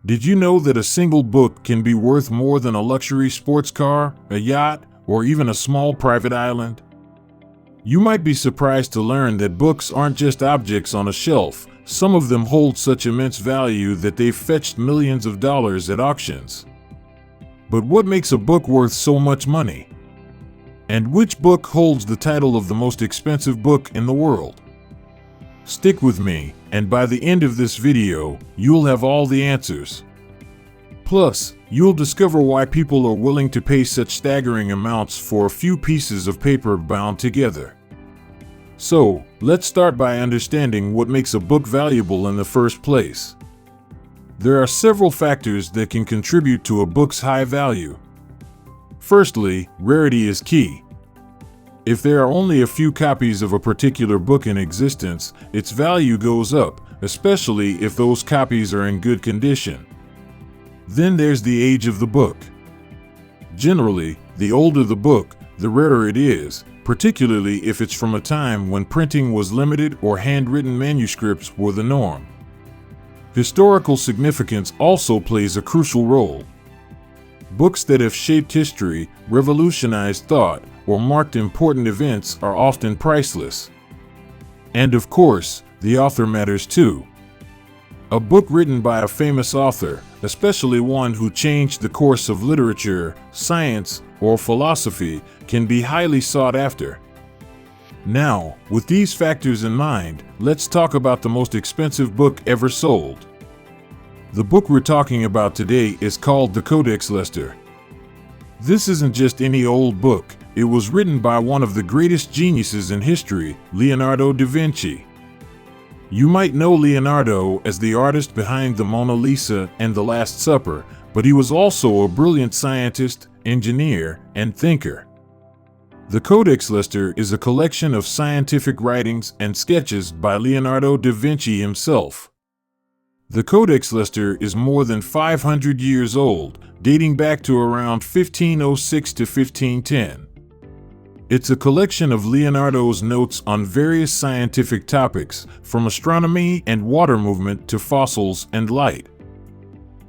Did you know that a single book can be worth more than a luxury sports car, a yacht, or even a small private island? You might be surprised to learn that books aren't just objects on a shelf. Some of them hold such immense value that they've fetched millions of dollars at auctions. But what makes a book worth so much money? And which book holds the title of the most expensive book in the world? Stick with me, and by the end of this video, you'll have all the answers. Plus, you'll discover why people are willing to pay such staggering amounts for a few pieces of paper bound together. So, let's start by understanding what makes a book valuable in the first place. There are several factors that can contribute to a book's high value. Firstly, rarity is key. If there are only a few copies of a particular book in existence, its value goes up, especially if those copies are in good condition. Then there's the age of the book. Generally, the older the book, the rarer it is, particularly if it's from a time when printing was limited or handwritten manuscripts were the norm. Historical significance also plays a crucial role. Books that have shaped history, revolutionized thought, or marked important events are often priceless. And of course, the author matters too. A book written by a famous author, especially one who changed the course of literature, science, or philosophy, can be highly sought after. Now, with these factors in mind, let's talk about the most expensive book ever sold. The book we're talking about today is called the Codex Leicester. This isn't just any old book, it was written by one of the greatest geniuses in history, Leonardo da Vinci. You might know Leonardo as the artist behind the Mona Lisa and The Last Supper, but he was also a brilliant scientist, engineer, and thinker. The Codex Leicester is a collection of scientific writings and sketches by Leonardo da Vinci himself. The Codex Leicester is more than 500 years old, dating back to around 1506 to 1510. It's a collection of Leonardo's notes on various scientific topics, from astronomy and water movement to fossils and light.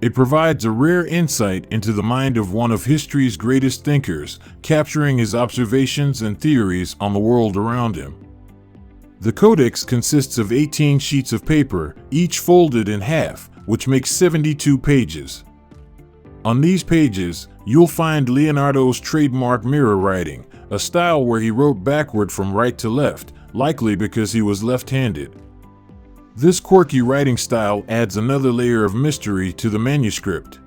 It provides a rare insight into the mind of one of history's greatest thinkers, capturing his observations and theories on the world around him. The Codex consists of 18 sheets of paper, each folded in half, which makes 72 pages. On these pages, you'll find Leonardo's trademark mirror writing, a style where he wrote backward from right to left, likely because he was left-handed. This quirky writing style adds another layer of mystery to the manuscript.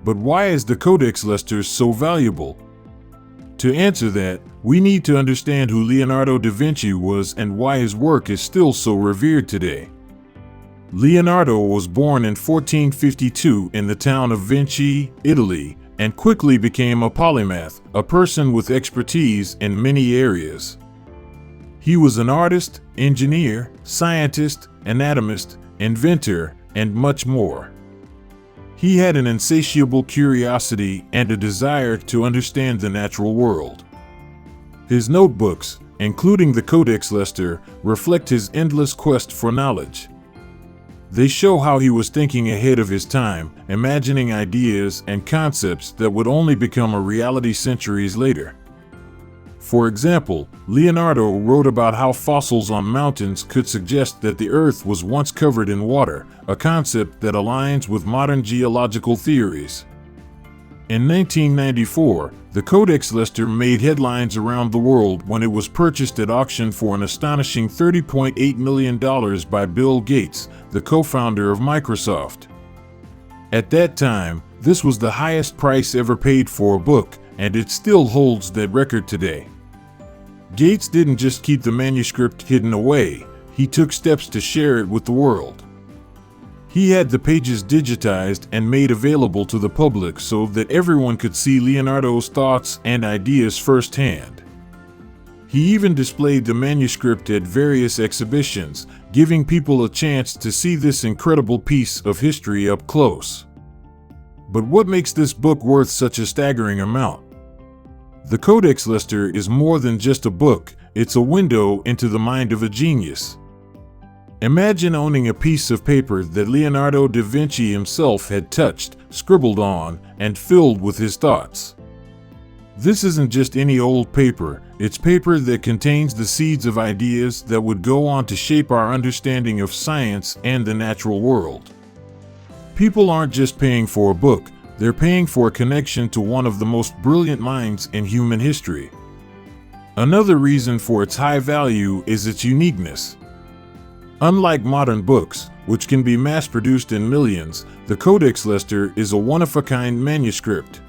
But why is the Codex Leicester so valuable? To answer that, we need to understand who Leonardo da Vinci was and why his work is still so revered today. Leonardo was born in 1452 in the town of Vinci, Italy, and quickly became a polymath, a person with expertise in many areas. He was an artist, engineer, scientist, anatomist, inventor, and much more. He had an insatiable curiosity and a desire to understand the natural world. His notebooks, including the Codex Leicester, reflect his endless quest for knowledge. They show how he was thinking ahead of his time, imagining ideas and concepts that would only become a reality centuries later. For example, Leonardo wrote about how fossils on mountains could suggest that the Earth was once covered in water, a concept that aligns with modern geological theories. In 1994, the Codex Leicester made headlines around the world when it was purchased at auction for an astonishing $30.8 million by Bill Gates, the co-founder of Microsoft. At that time, this was the highest price ever paid for a book, and it still holds that record today. Gates didn't just keep the manuscript hidden away, he took steps to share it with the world. He had the pages digitized and made available to the public so that everyone could see Leonardo's thoughts and ideas firsthand. He even displayed the manuscript at various exhibitions, giving people a chance to see this incredible piece of history up close. But what makes this book worth such a staggering amount? The Codex Leicester is more than just a book, it's a window into the mind of a genius. Imagine owning a piece of paper that Leonardo da Vinci himself had touched, scribbled on, and filled with his thoughts. This isn't just any old paper, it's paper that contains the seeds of ideas that would go on to shape our understanding of science and the natural world. People aren't just paying for a book, they're paying for a connection to one of the most brilliant minds in human history. Another reason for its high value is its uniqueness. Unlike modern books, which can be mass-produced in millions, the Codex Leicester is a one-of-a-kind manuscript.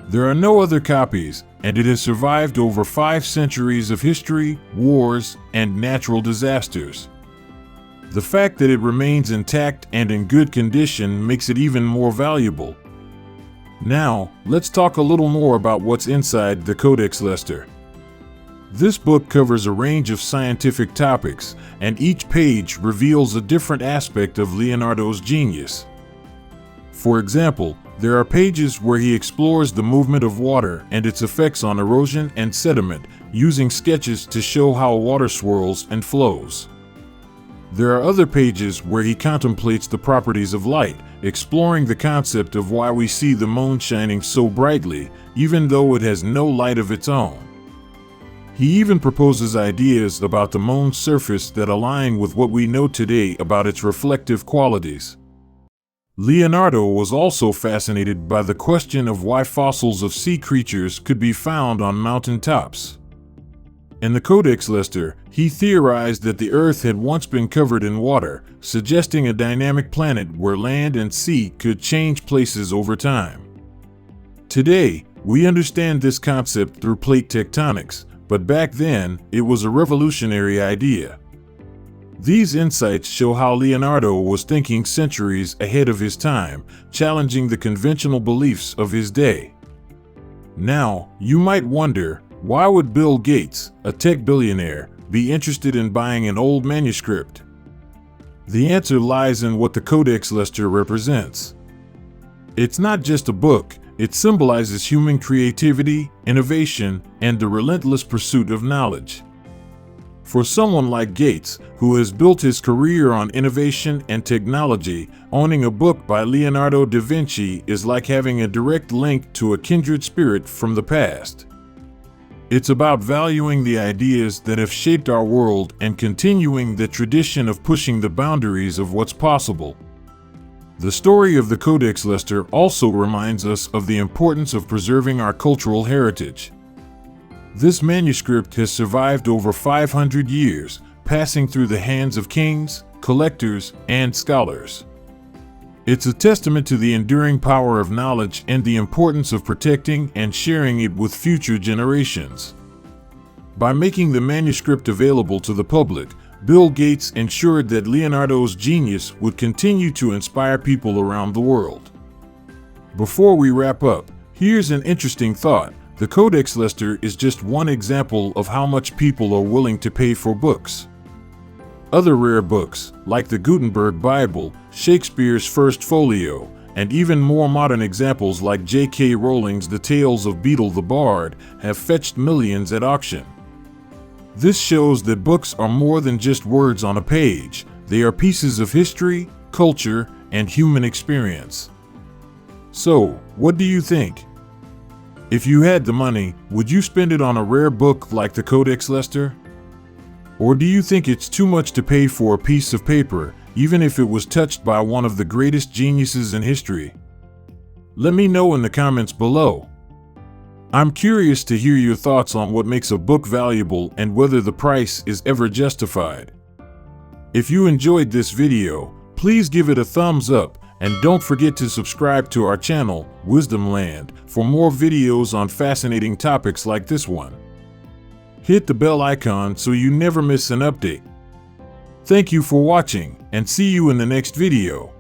There are no other copies, and it has survived over 5 centuries of history, wars, and natural disasters. The fact that it remains intact and in good condition makes it even more valuable. Now, let's talk a little more about what's inside the Codex Leicester. This book covers a range of scientific topics, and each page reveals a different aspect of Leonardo's genius. For example, there are pages where he explores the movement of water and its effects on erosion and sediment, using sketches to show how water swirls and flows. There are other pages where he contemplates the properties of light, exploring the concept of why we see the moon shining so brightly, even though it has no light of its own. He even proposes ideas about the moon's surface that align with what we know today about its reflective qualities. Leonardo was also fascinated by the question of why fossils of sea creatures could be found on mountain tops. In the Codex Leicester, he theorized that the Earth had once been covered in water, suggesting a dynamic planet where land and sea could change places over time. Today, we understand this concept through plate tectonics, but back then, it was a revolutionary idea. These insights show how Leonardo was thinking centuries ahead of his time, challenging the conventional beliefs of his day. Now, you might wonder, why would Bill Gates, a tech billionaire, be interested in buying an old manuscript? The answer lies in what the Codex Leicester represents. It's not just a book, it symbolizes human creativity, innovation, and the relentless pursuit of knowledge. For someone like Gates, who has built his career on innovation and technology, owning a book by Leonardo da Vinci is like having a direct link to a kindred spirit from the past. It's about valuing the ideas that have shaped our world and continuing the tradition of pushing the boundaries of what's possible. The story of the Codex Leicester also reminds us of the importance of preserving our cultural heritage. This manuscript has survived over 500 years, passing through the hands of kings, collectors, and scholars. It's a testament to the enduring power of knowledge and the importance of protecting and sharing it with future generations. By making the manuscript available to the public, Bill Gates ensured that Leonardo's genius would continue to inspire people around the world. Before we wrap up, here's an interesting thought. The Codex Leicester is just one example of how much people are willing to pay for books. Other rare books, like the Gutenberg Bible, Shakespeare's First Folio, and even more modern examples like J.K. Rowling's The Tales of Beetle the Bard, have fetched millions at auction. This shows that books are more than just words on a page. They are pieces of history, culture, and human experience. So, what do you think? If you had the money, would you spend it on a rare book like the Codex Leicester? Or do you think it's too much to pay for a piece of paper, even if it was touched by one of the greatest geniuses in history? Let me know in the comments below. I'm curious to hear your thoughts on what makes a book valuable and whether the price is ever justified. If you enjoyed this video, please give it a thumbs up. And don't forget to subscribe to our channel, Wisdomland, for more videos on fascinating topics like this one. Hit the bell icon so you never miss an update. Thank you for watching, and see you in the next video.